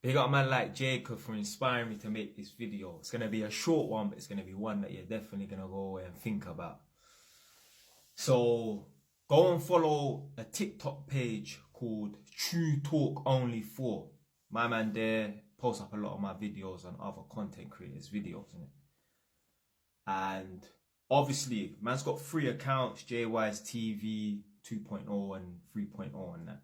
Big up a man like Jacob for inspiring me to make this video. It's going to be a short one, but it's going to be one that you're definitely going to go away and think about. So go and follow a TikTok page called Sh3 Talk Only 4. My man there posts up a lot of my videos and other content creators' videos, innit? And obviously, man's got 3 accounts, JY's TV 2.0 and 3.0 and that.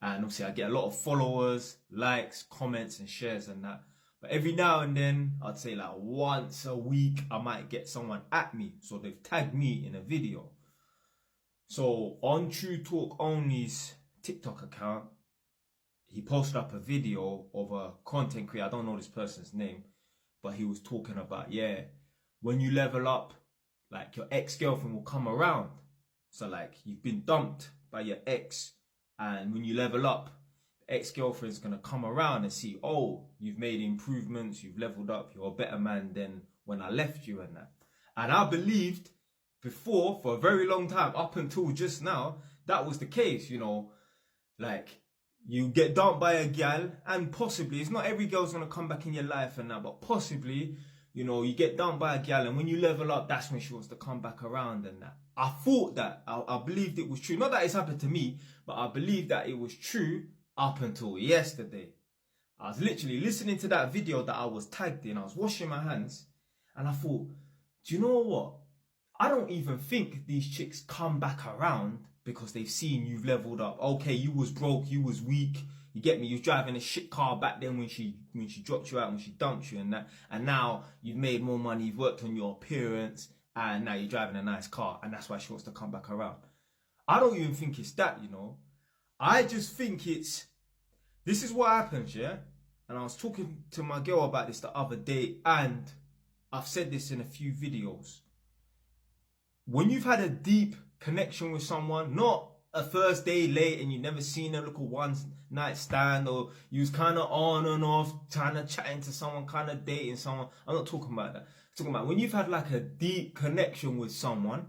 And obviously I get a lot of followers, likes, comments and shares and that. But every now and then, I'd say like once a week, I might get someone at me. So they've tagged me in a video. So on Sh3 Talk Only's TikTok account, he posted up a video of a content creator. I don't know this person's name, but he was talking about, yeah, when you level up, like your ex-girlfriend will come around. So like you've been dumped by your ex, and when you level up, the ex-girlfriend's gonna come around and see, oh, you've made improvements, you've leveled up, you're a better man than when I left you and that. And I believed before, for a very long time, up until just now, that was the case, you know. Like, you get dumped by a gal, and possibly, it's not every girl's gonna come back in your life and that, but possibly, you know, you get dumped by a gal, and when you level up, that's when she wants to come back around and that. I thought that, I believed it was true. Not that it's happened to me, but I believed that it was true up until yesterday. I was literally listening to that video that I was tagged in. I was washing my hands, and I thought, do you know what? I don't even think these chicks come back around because they've seen you've leveled up. Okay, you was broke, you was weak. You get me? You was driving a shit car back then when she dropped you out, when she dumped you and that. And now you've made more money, you've worked on your appearance, and now you're driving a nice car, and that's why she wants to come back around. I don't even think it's that, you know. I just think it's, this is what happens, yeah? And I was talking to my girl about this the other day, and I've said this in a few videos. When you've had a deep connection with someone, not a first day late and you never seen a little one night stand, or you was kind of on and off trying to chatting to someone, kind of dating someone. I'm not talking about that. I'm talking about when you've had like a deep connection with someone.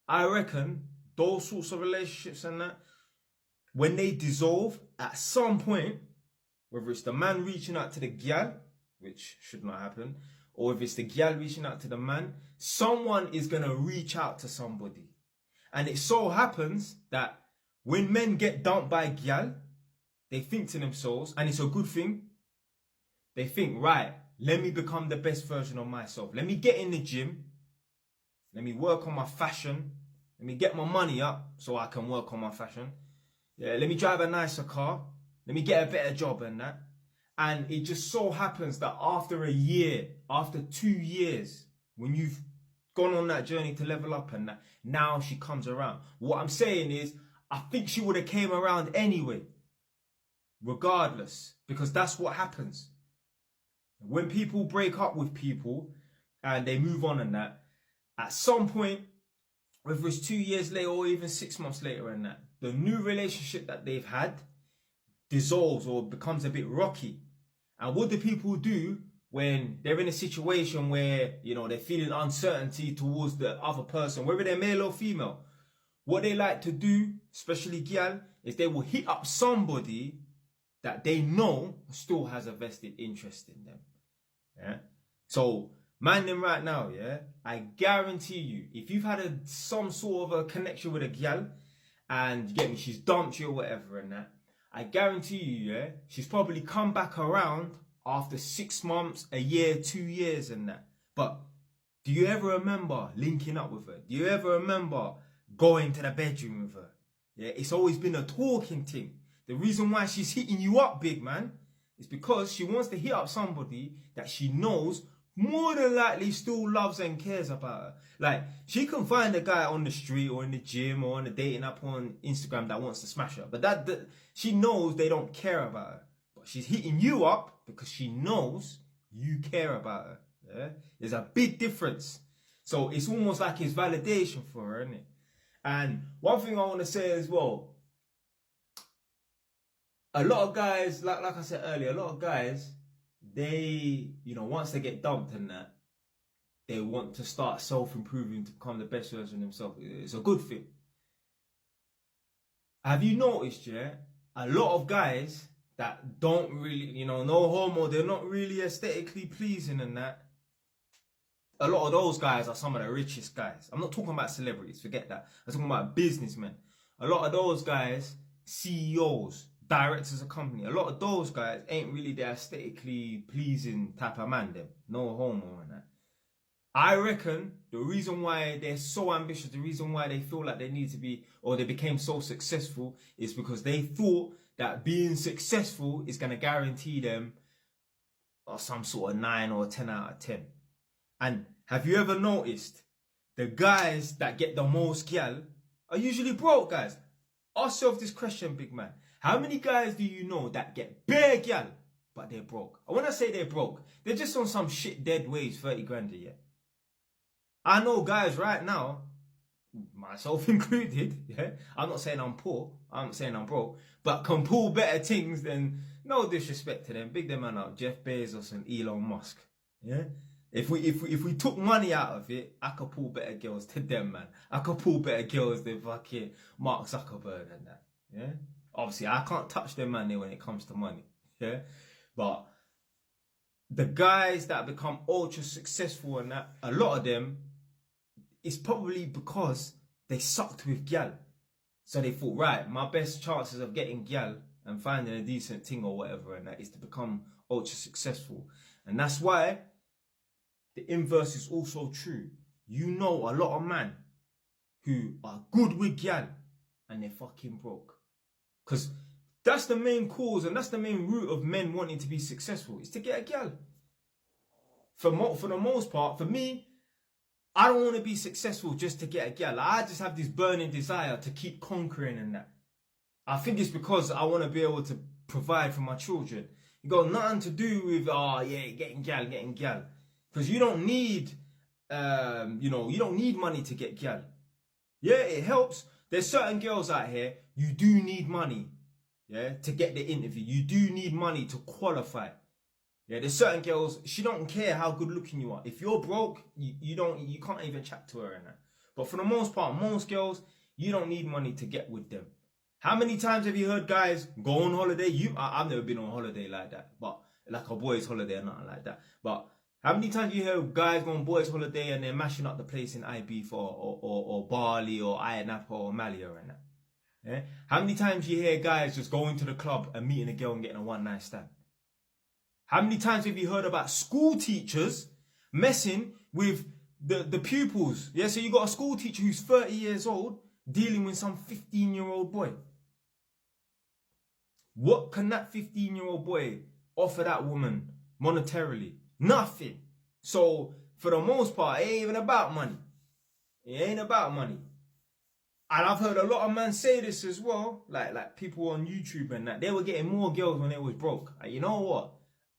I reckon those sorts of relationships and that, when they dissolve at some point, whether it's the man reaching out to the gal, which should not happen, or if it's the gal reaching out to the man, someone is going to reach out to somebody. And it so happens that when men get dumped by a gal, they think to themselves, and it's a good thing, they think, right, let me become the best version of myself. Let me get in the gym. Let me work on my fashion. Let me get my money up so I can work on my fashion. Yeah, let me drive a nicer car. Let me get a better job and that. And it just so happens that after a year, after 2 years, when you've gone on that journey to level up and that, now she comes around. What I'm saying is, I think she would have came around anyway, regardless, because that's what happens. When people break up with people and they move on and that, at some point, whether it's 2 years later or even 6 months later and that, the new relationship that they've had dissolves or becomes a bit rocky. And what do people do when they're in a situation where, you know, they're feeling uncertainty towards the other person, whether they're male or female? What they like to do, especially gal, is they will hit up somebody that they know still has a vested interest in them. Yeah. So, man, them right now, yeah, I guarantee you, if you've had some sort of a connection with a gal, and you get me, she's dumped you or whatever and that, I guarantee you, yeah, she's probably come back around after 6 months, a year, 2 years and that. But do you ever remember linking up with her? Do you ever remember going to the bedroom with her? Yeah, it's always been a talking thing. The reason why she's hitting you up, big man, is because she wants to hit up somebody that she knows more than likely still loves and cares about her. Like, she can find a guy on the street or in the gym or on a dating app on Instagram that wants to smash her. But that she knows they don't care about her. But she's hitting you up because she knows you care about her. Yeah? There's a big difference. So it's almost like it's validation for her, isn't it? And one thing I want to say as well, a lot of guys, like I said earlier, a lot of guys, they, you know, once they get dumped and that, they want to start self-improving to become the best version of themselves. It's a good thing. Have you noticed, yeah, a lot of guys, that don't really, you know, no homo, they're not really aesthetically pleasing and that. A lot of those guys are some of the richest guys. I'm not talking about celebrities, forget that. I'm talking about businessmen. A lot of those guys, CEOs, directors of company, a lot of those guys ain't really the aesthetically pleasing type of man, them. No homo and that. I reckon the reason why they're so ambitious, the reason why they feel like they need to be, or they became so successful, is because they thought that being successful is going to guarantee them some sort of 9 or 10 out of 10. And have you ever noticed the guys that get the most gal are usually broke guys? Ask yourself this question, big man. How many guys do you know that get bare gal, but they're broke? And when I say they're broke, they're just on some shit dead wage, 30 grand a year. I know guys right now, myself included, yeah. I'm not saying I'm poor, I'm not saying I'm broke, but can pull better things than, no disrespect to them, big them man out, Jeff Bezos and Elon Musk, yeah. If we took money out of it, I could pull better girls to them, man. I could pull better girls than fucking Mark Zuckerberg and that, yeah. Obviously, I can't touch them money when it comes to money, yeah. But the guys that become ultra successful and that, a lot of them, it's probably because they sucked with gal. So they thought, right, my best chances of getting gal and finding a decent thing or whatever and that is to become ultra successful. And that's why the inverse is also true. You know a lot of men who are good with gal and they're fucking broke. Because that's the main cause and that's the main root of men wanting to be successful, is to get a gal. For the most part, for me, I don't want to be successful just to get a gal. I just have this burning desire to keep conquering and that. I think it's because I want to be able to provide for my children. It got nothing to do with, getting gal. Because you don't need, you don't need money to get gal. Yeah, it helps. There's certain girls out here, you do need money, yeah, to get the interview. You do need money to qualify. Yeah, there's certain girls, she don't care how good looking you are. If you're broke, you can't even chat to her and that. But for the most part, most girls, you don't need money to get with them. How many times have you heard guys go on holiday? I've never been on holiday like that, but like a boys' holiday or nothing like that. But how many times you hear guys go on boys' holiday and they're mashing up the place in Ibiza or Bali or Ayia Napa or Malia and that? Yeah? How many times you hear guys just going to the club and meeting a girl and getting a one-night stand? How many times have you heard about school teachers messing with the pupils? Yeah, so you got a school teacher who's 30 years old dealing with some 15-year-old boy. What can that 15-year-old boy offer that woman monetarily? Nothing. So for the most part, it ain't even about money. It ain't about money. And I've heard a lot of men say this as well, like people on YouTube and that, they were getting more girls when they was broke. And you know what?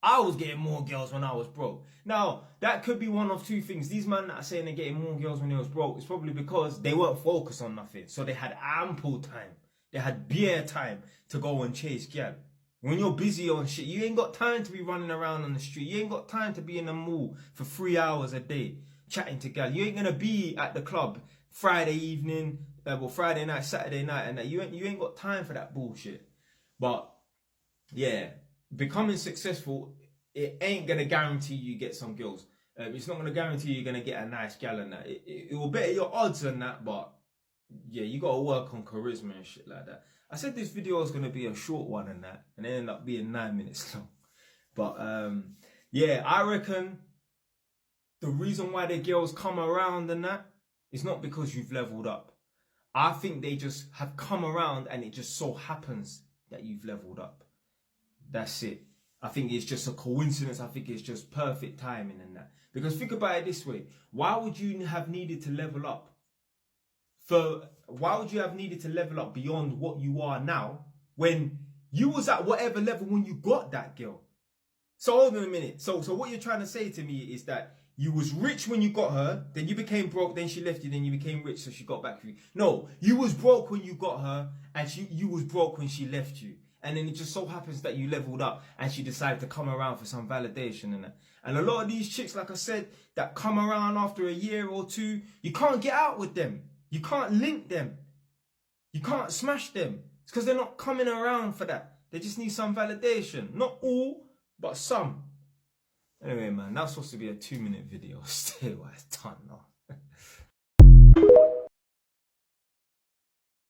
I was getting more girls when I was broke. Now, that could be one of two things. These men that are saying they're getting more girls when they was broke, it's probably because they weren't focused on nothing. So they had ample time. They had bare time to go and chase girl. When you're busy on shit, you ain't got time to be running around on the street. You ain't got time to be in the mall for 3 hours a day chatting to gal. You ain't gonna be at the club Friday evening, Friday night, Saturday night, and that. You ain't got time for that bullshit. But yeah, becoming successful, it ain't gonna guarantee you get some girls. It's not gonna guarantee you're gonna get a nice gal and that. It will better your odds than that, but yeah, you gotta work on charisma and shit like that. I said this video was gonna be a short one and that, and it ended up being 9 minutes long. But yeah, I reckon the reason why the girls come around and that is not because you've leveled up. I think they just have come around and it just so happens that you've leveled up. That's it. I think it's just a coincidence. I think it's just perfect timing and that. Because think about it this way. Why would you have needed to level up? Why would you have needed to level up beyond what you are now when you was at whatever level when you got that girl? So hold on a minute. So what you're trying to say to me is that you was rich when you got her, then you became broke, then she left you, then you became rich, so she got back for you. No, you was broke when you got her, and you was broke when she left you. And then it just so happens that you leveled up and she decided to come around for some validation and that. And a lot of these chicks, like I said, that come around after a year or two, you can't get out with them. You can't link them. You can't smash them. It's because they're not coming around for that. They just need some validation. Not all, but some. Anyway, man, that's supposed to be a 2-minute video. Stay wise, done now.